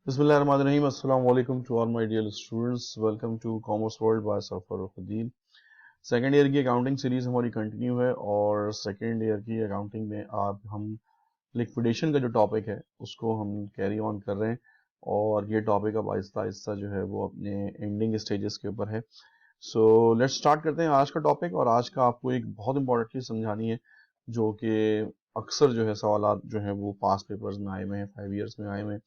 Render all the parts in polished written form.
Bismillahirrahmanirrahim. Assalamu alaikum to all my dear students. Welcome to Commerce World by Safar Faruddin. Second year की accounting series हमारी continue है और second year की accounting में आप हम लिक्विडेशन का जो टॉपिक है उसको हम कैरी ऑन कर रहे हैं और ये टॉपिक अब आहिस्ता आहिस्ता जो है वो अपने एंडिंग स्टेजेस के ऊपर है। सो लेट्स स्टार्ट करते हैं आज का टॉपिक। और आज का आपको एक बहुत इंपॉर्टेंट चीज समझानी है जो कि अक्सर जो है सवाल जो है वो पास पेपर्स में आए हुए हैं, 5 ईयर्स में आए हुए हैं।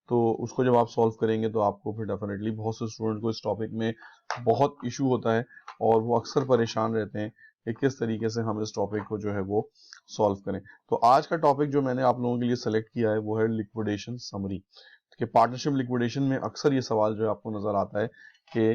तो उसको जब आप सॉल्व करेंगे तो आपको फिर डेफिनेटली बहुत से स्टूडेंट को इस टॉपिक में बहुत इशू होता है और वो अक्सर परेशान रहते हैं कि किस तरीके से हम इस टॉपिक को जो है वो सॉल्व करें। तो आज का टॉपिक जो मैंने आप लोगों के लिए सेलेक्ट किया है वो है लिक्विडेशन समरी। कि पार्टनरशिप लिक्विडेशन में अक्सर ये सवाल जो है आपको नजर आता है कि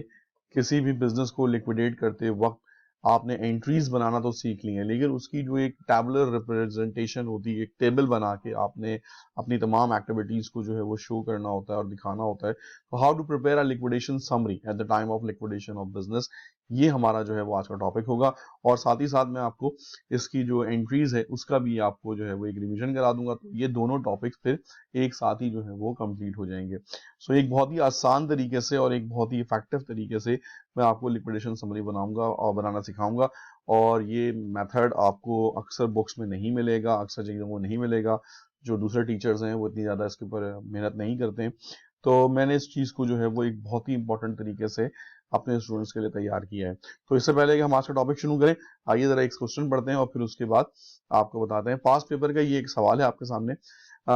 किसी भी बिजनेस को लिक्विडेट करते वक्त आपने एंट्रीज बनाना तो सीख ली है, लेकिन उसकी जो एक टैबुलर रिप्रेजेंटेशन होती है, एक टेबल बना के आपने अपनी तमाम एक्टिविटीज को जो है वो शो करना होता है और दिखाना होता है। तो how to prepare a liquidation summary at the time of liquidation of business, ये हमारा जो है वो आज का टॉपिक होगा। और साथ ही साथ मैं आपको इसकी जो एंट्रीज है उसका भी आपको जो है वो एक रिवीजन करा दूंगा। तो ये दोनों टॉपिक फिर एक साथ ही जो है वो कंप्लीट हो जाएंगे। सो एक बहुत ही आसान तरीके से और एक बहुत ही इफेक्टिव तरीके से मैं आपको लिक्विडेशन समरी बनाऊंगा और बनाना सिखाऊंगा। और ये मेथड आपको अक्सर बुक्स में नहीं मिलेगा, अक्सर जगहों में नहीं मिलेगा। जो दूसरे टीचर्स हैं वो इतनी ज़्यादा इसके ऊपर मेहनत नहीं करते हैं। तो मैंने इस चीज़ को जो है वो एक बहुत ही इंपॉर्टेंट तरीके से अपने स्टूडेंट्स के लिए तैयार किया है। तो इससे पहले कि हम आज का टॉपिक शुरू करें, आइए ज़रा एक क्वेश्चन पढ़ते हैं और फिर उसके बाद आपको बताते हैं। पास्ट पेपर का ये एक सवाल है आपके सामने।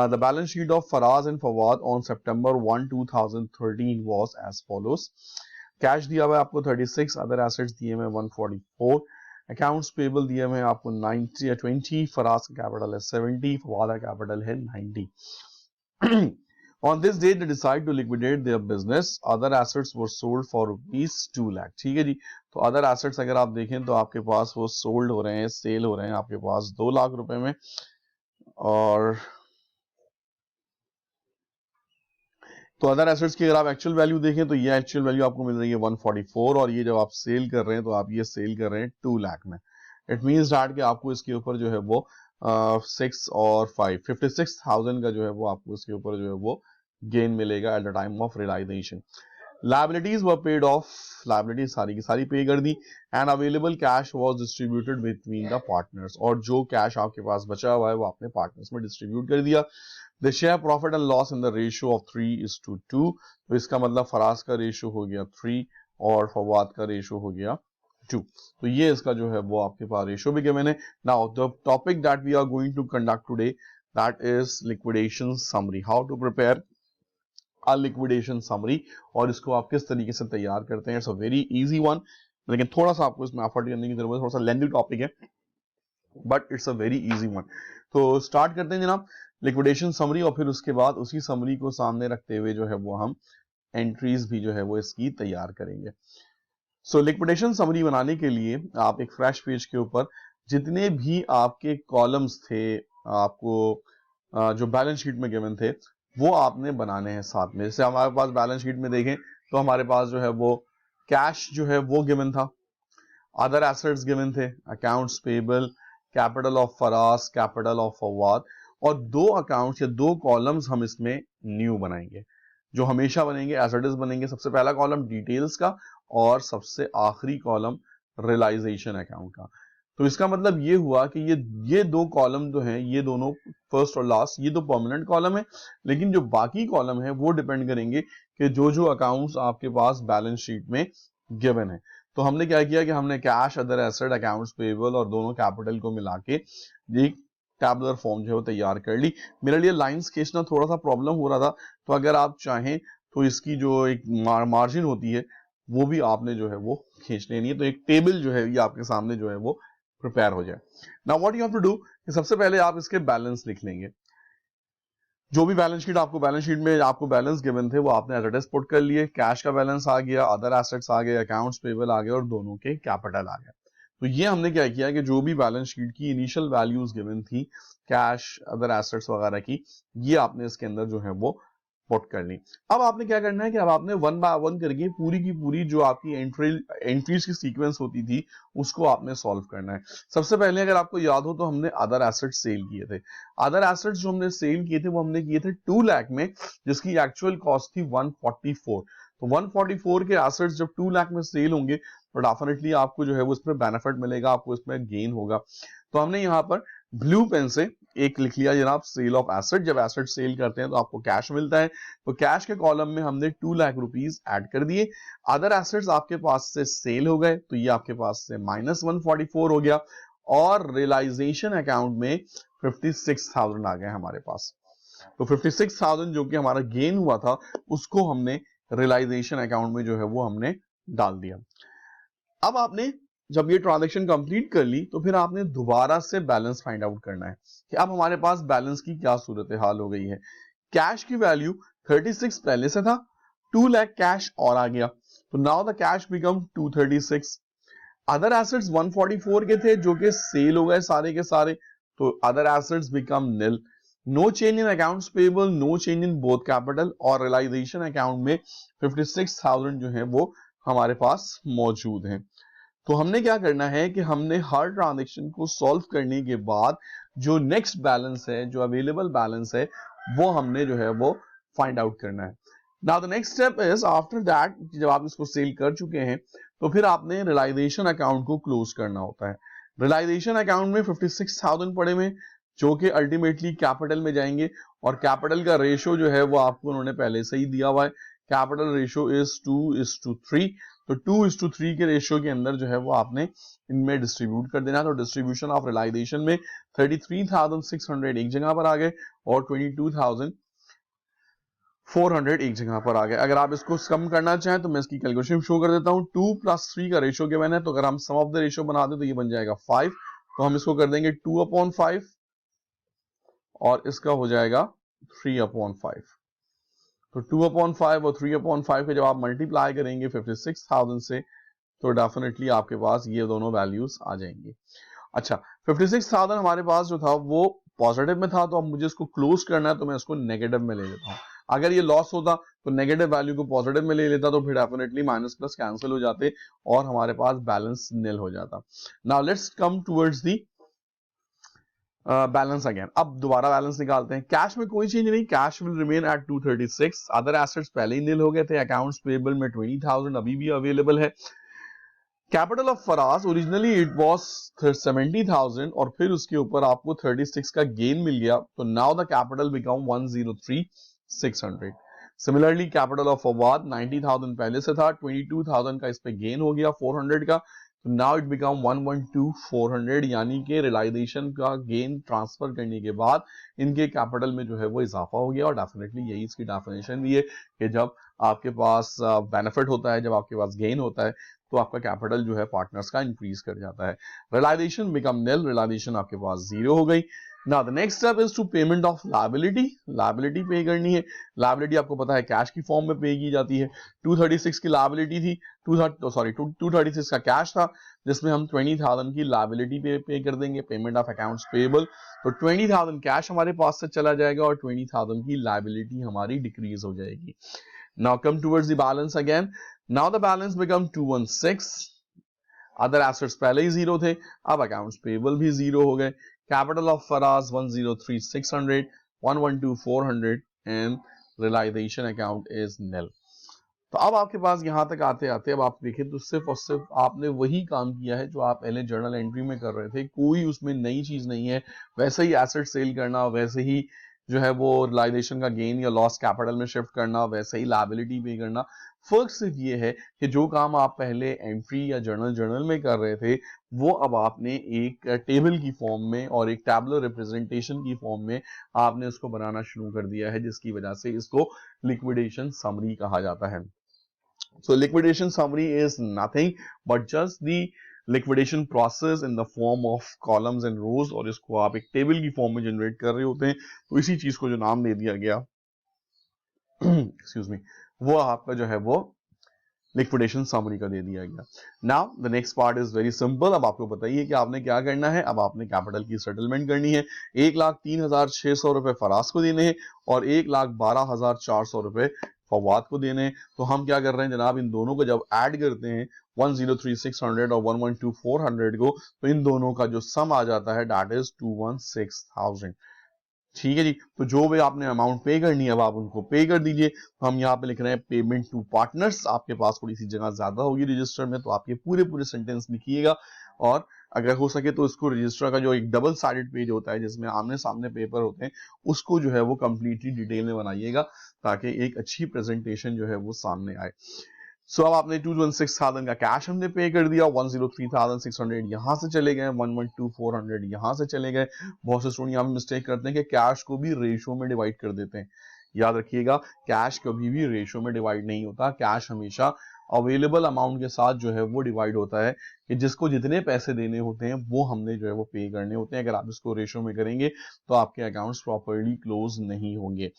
The balance sheet of Faraz and Fawad on September 1, 2013 was as follows। Cash दिया हुआ है आपको 36, अदर एसेट्स दिए हुए 144, अकाउंट्स पेबल दिए हुए आपको 90 या 20, फराज का कैपिटल है 70, फवाद का कैपिटल है 90। On this date they decide to liquidate their business, other assets were sold for rupees 2 lakh। ठीक है जी। तो अदर एसेट्स अगर आप देखें तो आपके पास वो सोल्ड हो रहे हैं, सेल हो रहे हैं आपके पास 2 लाख रुपए में। और तो अदर एसेट्स की अगर आप एक्चुअल वैल्यू देखें तो ये एक्चुअल वैल्यू आपको मिल रही है 144, और ये जब आप सेल कर रहे हैं तो आप ये सेल कर रहे हैं 2 लाख में। इट मींस दैट कि आपको इसके ऊपर जो है वो 6 और 5 56,000 का जो है वो आपको इसके ऊपर जो है वो गेन मिलेगा at the time of realisation. Liabilities were paid off, liabilities सारी की सारी पे कर दी। And available cash was distributed between the partners, और जो कैश आपके पास बचा हुआ है वो आपने पार्टनर्स में डिस्ट्रीब्यूट कर दिया। The share profit and loss in the ratio of 3:2। तो इसका मतलब फराज का रेशियो हो गया 3 और फवाद का रेशियो हो गया 2। तो ये इसका जो है वो आपके पास रेशियो भी गिवन है। Now the topic that we are going to conduct today, that is liquidation summary. How to prepare a liquidation summary, और इसको आप किस तरीके से तैयार करते हैं। It's a very easy one, लेकिन थोड़ा सा आपको इसमें एफर्ट करने की जरूरत है, थोड़ा सा लेंथी टॉपिक है, but it's a very easy one. तो स्टार्ट करते हैं जनाब लिक्विडेशन समरी, और फिर उसके बाद उसी समरी को सामने रखते हुए जो है वो हम एंट्रीज भी जो है वो इसकी तैयार करेंगे। सो लिक्विडेशन समरी बनाने के लिए आप एक फ्रेश पेज के ऊपर जितने भी आपके कॉलम्स थे, आपको जो बैलेंस शीट में गिवन थे, वो आपने बनाने हैं साथ में। जैसे हमारे पास बैलेंस शीट में देखें तो हमारे पास जो है वो कैश जो है वो गिवन था, अदर एसेट्स गिवन थे, accounts payable, capital of Faraz, capital of Fawad, और दो अकाउंट्स या दो कॉलम्स हम इसमें न्यू बनाएंगे। जो हमेशा बनेंगे एज इट इज बनेंगे। सबसे पहला कॉलम डिटेल्स का और सबसे आखिरी कॉलम रियलाइजेशन अकाउंट का। तो इसका मतलब ये हुआ कि ये दो कॉलम जो हैं, ये दोनों फर्स्ट और लास्ट, ये तो परमानेंट कॉलम है, लेकिन जो बाकी कॉलम है वो डिपेंड करेंगे कि जो जो अकाउंट्स आपके पास बैलेंस शीट में गिवन है। तो हमने क्या किया कि हमने cash, other asset, accounts payable और दोनों कैपिटल को मिला के एक टैबुलर फॉर्म जो है वो तैयार कर ली। मेरे लिए लाइंस खींचना थोड़ा सा प्रॉब्लम हो रहा था, तो अगर आप चाहें तो इसकी जो एक मार्जिन होती है वो भी आपने जो है वो खींच लेनी है, तो एक टेबल जो है ये आपके सामने जो है वो प्रिपेयर हो जाए। Now what you have to do, सबसे पहले आप इसके बैलेंस लिख लेंगे। जो भी बैलेंस शीट आपको बैलेंस शीट में आपको बैलेंस गिवन थे वो आपने एज इट इज पुट कर लिए। कैश का बैलेंस आ गया, अदर एसेट्स आ गए, अकाउंट्स पेबल आ गए और दोनों के कैपिटल आ गए। तो ये हमने क्या किया कि जो भी बैलेंस शीट की इनिशियल वैल्यूज गिवन थी, कैश, अदर एसेट्स वगैरह की, ये आपने इसके अंदर जो है वो पुट कर ली। अब आपने क्या करना है कि अब आपने वन बाय वन करके पूरी की पूरी जो आपकी एंट्रीज की सीक्वेंस होती थी उसको आपने सॉल्व करना है। सबसे पहले अगर आपको याद हो तो हमने अदर एसेट्स सेल किए थे। अदर एसेट्स जो हमने सेल किए थे वो हमने किए थे 2 लाख में, जिसकी एक्चुअल कॉस्ट थी 144। तो 144 के एसेट्स जब 2 लाख में सेल होंगे तो डेफिनेटली आपको जो है वो इसमें बेनिफिट मिलेगा, आपको इसमें गेन होगा। तो हमने यहाँ पर ब्लू पेन से एक लिख लिया जनाब, सेल ऑफ एसेट। जब एसेट सेल करते हैं तो आपको कैश मिलता है, तो कैश के कॉलम में हमने 2 लाख रुपीस ऐड कर दिए। अदर एसेट्स आपके पास से सेल हो गए तो ये आपके पास से -144 हो गया, और रियलाइजेशन अकाउंट में 56,000 आ गए हमारे पास। तो 56,000 जो कि हमारा गेन हुआ था उसको हमने रियलाइजेशन अकाउंट में जो है वो हमने डाल दिया। अब आपने जब ये ट्रांजैक्शन कंप्लीट कर ली तो फिर आपने दोबारा से बैलेंस फाइंड आउट करना है कि अब हमारे पास बैलेंस की क्या सूरत हाल हो गई है। कैश की वैल्यू 36 पहले से था, 2 लाख कैश और आ गया, तो now the cash become 236। Other assets 144 के थे जो कि सेल हो गए सारे के सारे, तो other assets become nil. No change in accounts payable, no change in both capital, और रियलाइजेशन अकाउंट में 56,000 जो है वो हमारे पास मौजूद हैं। तो हमने क्या करना है कि हमने हर ट्रांजैक्शन को सॉल्व करने के बाद जो नेक्स्ट बैलेंस है, जो अवेलेबल बैलेंस है, वो हमने जो है वो फाइंड आउट करना है। Now the next step is after that, जब आप इसको सेल कर चुके हैं तो फिर आपने रियलाइजेशन अकाउंट को क्लोज करना होता है। रियलाइजेशन अकाउंट में 56,000 पड़े हुए जो कि अल्टीमेटली कैपिटल में जाएंगे, और कैपिटल का रेशो जो है वो आपको उन्होंने पहले से ही दिया हुआ है। Capital ratio is 2:3। तो 2:3 के रेशियो के अंदर जो है वो आपने इनमें डिस्ट्रीब्यूट कर देना। तो डिस्ट्रीब्यूशन ऑफ रियलाइजेशन में 33,600 एक जगह पर आ गए और 22,400 एक जगह पर आ गए। अगर आप इसको कम करना चाहें तो मैं इसकी कैलकुलेशन शो कर देता हूं। 2 + 3 का रेशियो गिवन है, तो अगर हम सम ऑफ द रेशियो बना दें तो ये बन जाएगा 5। तो हम इसको कर देंगे 2/5 और इसका हो जाएगा 3/5। तो 2/5 और 3/5 के जब आप मल्टीप्लाई करेंगे 56,000 से तो डेफिनेटली आपके पास ये दोनों वैल्यूज आ जाएंगी। अच्छा, 56,000 हमारे पास जो था वो पॉजिटिव में था, तो अब मुझे इसको क्लोज करना है तो मैं इसको नेगेटिव में ले लेता हूं। अगर ये लॉस होता तो नेगेटिव वैल्यू को पॉजिटिव में ले लेता, तो फिर डेफिनेटली माइनस प्लस कैंसिल हो जाते और हमारे पास बैलेंस निल हो जाता। Now let's come towards the balance again. अब दोबारा बैलेंस निकालते हैं। कैश में कोई चेंज नहीं, cash will remain at 236। Other assets पहले ही निल हो गए थे। अकाउंट्स पेबल में 20,000 अभी भी अवेलेबल है। Capital of Faraz originally it was 70,000 और फिर उसके ऊपर आपको 36 का गेन मिल गया, तो now the capital become 103,600। Similarly capital of Fawad 90,000 पहले से था, 22,000 का इस पे गेन हो गया 400 का, तो नाउ इट बिकम 112,400, यानी कि रियलाइजेशन का गेन ट्रांसफर करने के बाद इनके कैपिटल में जो है वो इजाफा हो गया। और डेफिनेटली यही इसकी डेफिनेशन भी है कि जब आपके पास बेनिफिट होता है, जब आपके पास गेन होता है, तो आपका कैपिटल जो है पार्टनर्स का इंक्रीज कर जाता है। रियलाइजेशन बिकम निल, रियलाइजेशन आपके पास 0 हो गई। Now the next step is to payment of liability. Liability pay करनी है। लायबिलिटी आपको पता है कैश की फॉर्म में पे की जाती है। 236 की लायबिलिटी थी, 236 का कैश था, जिसमें हम 20,000 की लायबिलिटी पे कर देंगे, पेमेंट ऑफ अकाउंट्स पेबल। तो 20,000 कैश हमारे पास से चला जाएगा और 20,000 की लायबिलिटी हमारी डिक्रीज हो जाएगी। Now come towards the balance again. Now the balance become 216. Other assets पहले ही 0 थे, अब अकाउंट्स पेबल भी 0 हो गए। Capital of Faraz 103,600, 112,400 and realisation account is nil. तो अब आपके पास यहां तक आते आते अब आप देखें तो सिर्फ और सिर्फ आपने वही काम किया है जो आप पहले जर्नल एंट्री में कर रहे थे। कोई उसमें नई चीज नहीं है। वैसे ही एसेट सेल करना, वैसे ही जो है वो रियलाइजेशन का गेन या लॉस कैपिटल में शिफ्ट करना, वैसे ही लायबिलिटी पे करना। फर्क सिर्फ ये है कि जो काम आप पहले एंट्री या जर्नल में कर रहे थे वो अब आपने एक टेबल की फॉर्म में और एक टैबुलर रिप्रेजेंटेशन की फॉर्म में आपने उसको बनाना शुरू कर दिया है, जिसकी वजह से इसको लिक्विडेशन समरी कहा जाता है। So liquidation summary is nothing but just the liquidation process in the form of columns and rows, और इसको आप एक टेबल की फॉर्म में जनरेट कर रहे होते हैं। तो इसी चीज को जो नाम दे दिया गया एक्सक्यूज मी, वो आपका जो है वो लिक्विडेशन समरी का दे दिया गया। Now the next part is very simple. अब आपको बताइए कि आपने क्या करना है। अब आपने कैपिटल की सेटलमेंट करनी है। 1,03,600 रुपए फराज को देने हैं और 1,12,400 रुपए फवाद को देने हैं। तो हम क्या कर रहे हैं जनाब, इन दोनों को जब ऐड करते हैं 1,03,600 और 1,12,400 को, तो इन दोनों का जो सम आ जाता है दैट इज 216,000। ठीक है जी। तो जो भी आपने अमाउंट पे करनी है अब आप उनको पे कर दीजिए। तो हम यहाँ पे लिख रहे हैं पेमेंट टू पार्टनर्स। आपके पास थोड़ी सी जगह ज्यादा होगी रजिस्टर में, तो आप ये पूरे पूरे सेंटेंस लिखिएगा और अगर हो सके तो इसको रजिस्टर का जो एक डबल साइडेड पेज होता है जिसमें आमने सामने पेपर होते हैं उसको जो है वो कंप्लीटली डिटेल में बनाइएगा ताकि एक अच्छी प्रेजेंटेशन जो है वो सामने आए। सो अब आपने 216,000 का कैश हमने पे कर दिया, 103,600 यहां से चले गए, 112,400 यहां से चले गए। बहुत से स्टूडेंट यहाँ पे मिस्टेक करते हैं कि कैश को भी रेशियो में डिवाइड कर देते हैं। याद रखिएगा कैश कभी भी रेशियो में डिवाइड नहीं होता। कैश हमेशा अवेलेबल अमाउंट के साथ जो है वो डिवाइड होता है कि जिसको जितने पैसे देने होते हैं वो हमने जो है वो पे करने होते हैं। अगर आप इसको रेशियो में करेंगे तो आपके अकाउंट्स प्रॉपरली क्लोज नहीं होंगे।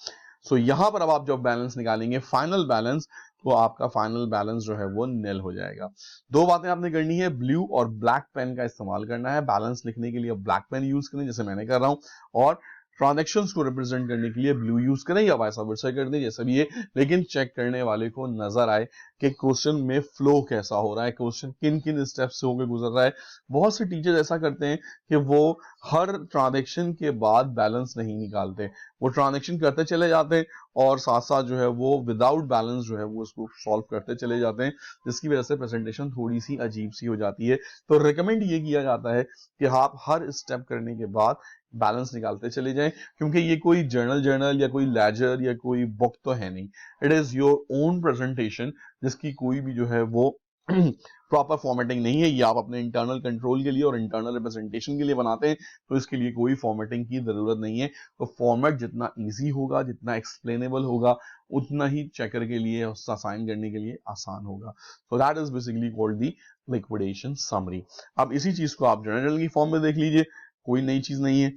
सो यहां पर अब आप जब बैलेंस निकालेंगे फाइनल बैलेंस, तो आपका फाइनल बैलेंस जो है वो निल हो जाएगा। दो बातें आपने करनी है, ब्लू और ब्लैक पेन का इस्तेमाल करना है। बैलेंस लिखने के लिए ब्लैक पेन यूज करें जैसे मैंने कर रहा हूं, और ट्रांजैक्शंस को रिप्रेजेंट करने के लिए ब्लू यूज करें या वैसा वैसा कर दें जैसे भी है, लेकिन चेक करने वाले को नजर आए कि क्वेश्चन में फ्लो कैसा हो रहा है, क्वेश्चन किन किन स्टेप से होकर गुजर रहा है। बहुत से टीचर्स ऐसा करते हैं कि वो हर ट्रांजैक्शन के बाद बैलेंस नहीं निकालते, वो ट्रांजैक्शन करते चले जाते हैं और साथ साथ जो है वो विदाउट बैलेंस जो है वो उसको सॉल्व करते चले जाते हैं, जिसकी वजह से प्रेजेंटेशन थोड़ी सी अजीब सी हो जाती है। तो रिकमेंड ये किया जाता है कि आप हर स्टेप करने के बाद बैलेंस निकालते चले जाएं, क्योंकि ये कोई जर्नल या कोई लेजर या कोई बुक तो है नहीं। It is your own presentation जिसकी कोई भी जो है वो प्रॉपर फॉर्मेटिंग नहीं है। ये आप अपने इंटरनल कंट्रोल के लिए और इंटरनल रिप्रेजेंटेशन के लिए बनाते हैं, तो इसके लिए कोई फॉर्मेटिंग की जरूरत नहीं है। तो फॉर्मेट जितना इजी होगा, जितना एक्सप्लेनेबल होगा, उतना ही चेकर के लिए असाइन करने के लिए आसान होगा। So that is basically called the liquidation summary. अब इसी चीज को आप जर्नल की फॉर्म में देख लीजिए, कोई नई चीज नहीं है,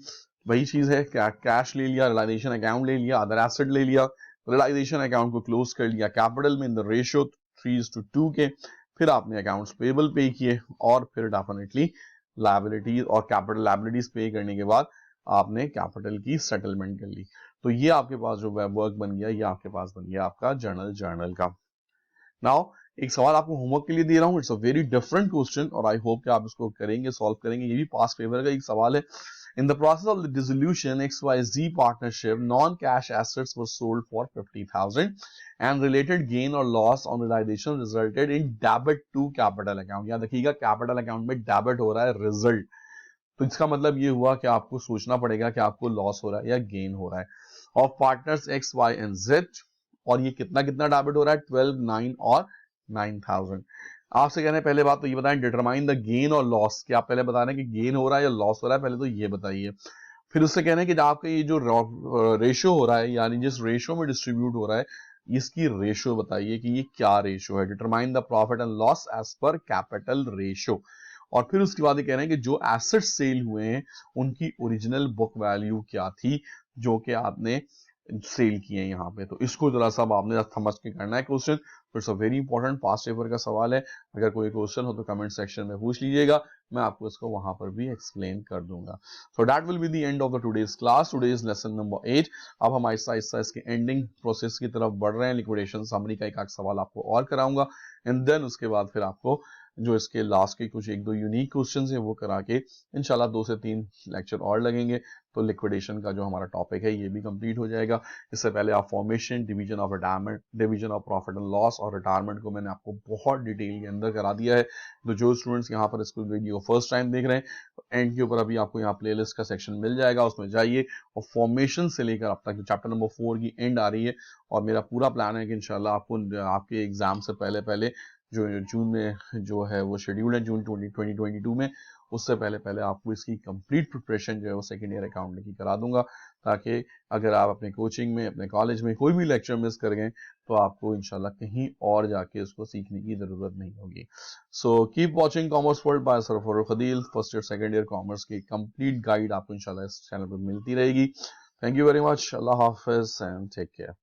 वही चीज है। कैश ले लिया, रियलाइजेशन अकाउंट ले लिया, अदर एसेट ले लिया, रियलाइजेशन अकाउंट को क्लोज कर लिया कैपिटल में इन द रेशियो 3:2 के, फिर आपने अकाउंट्स पेबल पे किए और फिर डेफिनेटली लायबिलिटीज और कैपिटल लायबिलिटीज पे करने के बाद आपने कैपिटल की सेटलमेंट कर ली। तो ये आपके पास जो वर्क बन गया, ये आपके पास बन गया आपका जर्नल का। नाउ एक सवाल आपको होमवर्क के लिए दे रहा हूं, it's a very different question और आई होप कि आप इसको करेंगे, सॉल्व करेंगे। ये भी पास पेपर का एक सवाल है। In the process of the dissolution, XYZ partnership, non-cash assets were sold for 50,000 and related gain or loss on realization resulted in debit to capital account। याद रखिएगा कैपिटल अकाउंट में डेबिट हो रहा है रिजल्ट, तो इसका मतलब ये हुआ कि आपको सोचना पड़ेगा कि आपको लॉस हो रहा है या गेन हो रहा है। Of partners X, Y and Z, और ये कितना कितना डेबिट हो रहा है, 12, 9 और 9,000। आपसे कहने पहले बात तो ये बताएं, डिटरमाइन द गेन और लॉस, कि आप पहले बता रहे हैं कि गेन हो रहा है या लॉस हो रहा है, पहले तो ये बताइए। फिर उससे कहना है कि आपका ये जो रेशियो हो रहा है, यानी जिस रेशियो में डिस्ट्रीब्यूट हो रहा है, इसकी रेशियो बताइए कि ये क्या रेशियो है। Determine the profit and loss as per capital ratio. और फिर उसके बाद ये कह रहे हैं कि जो एसेट सेल हुए हैं उनकी ओरिजिनल बुक वैल्यू क्या थी जो कि आपने सेल किए हैं यहाँ पे। तो इसको जरा सा आपने समझ के करना है क्वेश्चन। तो it's a very important past paper का सवाल है। अगर कोई क्वेश्चन हो तो कमेंट सेक्शन में पूछ लीजिएगा, मैं आपको इसको वहां पर भी एक्सप्लेन कर दूंगा। So that will be the end of the today's class, today's lesson number 8। अब हम आहिस्ता आहिस्ता इसके एंडिंग प्रोसेस की तरफ बढ़ रहे हैं। लिक्विडेशन समरी का एक सवाल आपको और कराऊंगा एंड देन उसके बाद फिर आपको जो इसके लास्ट के कुछ एक दो यूनिक क्वेश्चंस हैं वो करा के इंशाल्लाह 2 से 3 लेक्चर और लगेंगे, तो लिक्विडेशन का जो हमारा टॉपिक है ये भी कंप्लीट हो जाएगा। इससे पहले आप formation, division of retirement, division of profit and loss और रिटायरमेंट को मैंने आपको बहुत डिटेल के अंदर करा दिया है। तो जो स्टूडेंट्स यहाँ पर इसको वीडियो फर्स्ट टाइम देख रहे हैं, तो एंड के ऊपर अभी आपको यहाँ प्लेलिस्ट का सेक्शन मिल जाएगा, उसमें जाइए और फॉर्मेशन से लेकर अब तक चैप्टर नंबर 4 की एंड आ रही है। और मेरा पूरा प्लान है कि इंशाल्लाह आपको आपके एग्जाम से पहले जो जून में जो है वो शेड्यूल है, जून 2022 में, उससे पहले आपको इसकी कंप्लीट प्रिपरेशन जो है वो सेकेंड ईयर अकाउंटिंग की करा दूंगा, ताकि अगर आप अपने कोचिंग में, अपने कॉलेज में कोई भी लेक्चर मिस कर गए तो आपको इंशाल्लाह कहीं और जाके उसको सीखने की जरूरत नहीं होगी। So keep watching commerce world by sir Farooq Adeel. First year second year commerce की कंप्लीट गाइड आपको इंशाल्लाह इस चैनल पर मिलती रहेगी। Thank you very much. Allah हाफिज एंड टेक केयर।